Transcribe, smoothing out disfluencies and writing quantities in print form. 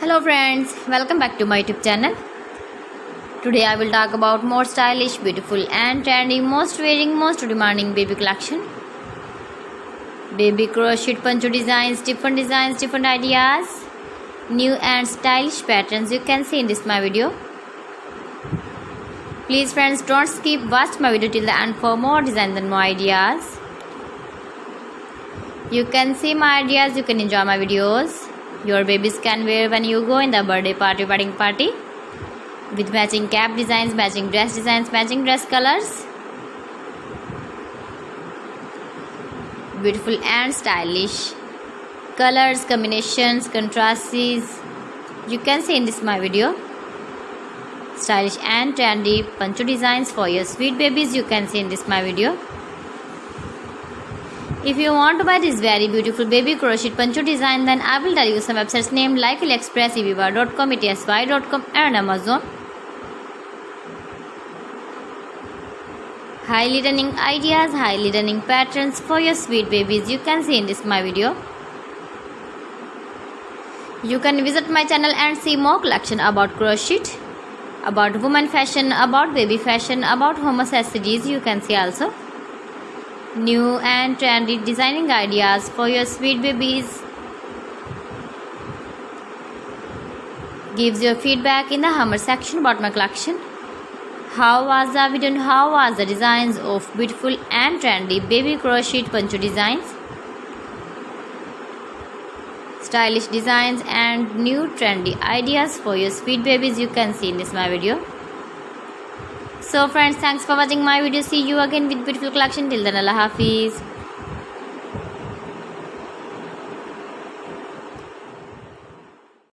Hello friends, welcome back to my YouTube channel. Today I will talk about more stylish, beautiful and trendy, most wearing, most demanding baby collection. Baby crochet poncho designs, different ideas, new and stylish patterns you can see in this my video. Please friends, don't skip, watch my video till the end for more designs and more ideas. You can see my ideas, you can enjoy my videos. Your babies can wear when you go in the birthday party, wedding party, with matching cap designs, matching dress designs, matching dress colors. Beautiful and stylish colors, combinations, contrasts you can see in this my video. Stylish and trendy poncho designs for your sweet babies you can see in this my video. If you want to buy this very beautiful baby crochet poncho design, then I will tell you some websites named like AliExpress, eBay.com, etsy.com and Amazon. Highly running ideas, highly running patterns for your sweet babies you can see in this my video. You can visit my channel and see more collection about crochet, about woman fashion, about baby fashion, about home accessories you can see also. New and trendy designing ideas for your sweet babies. Gives your feedback in the comment section about my collection. How was the video and how was the designs of beautiful and trendy baby crochet poncho designs? Stylish designs and new trendy ideas for your sweet babies you can see in this my video. So friends, thanks for watching my video. See you again with beautiful collection. Till then, Allah Hafiz.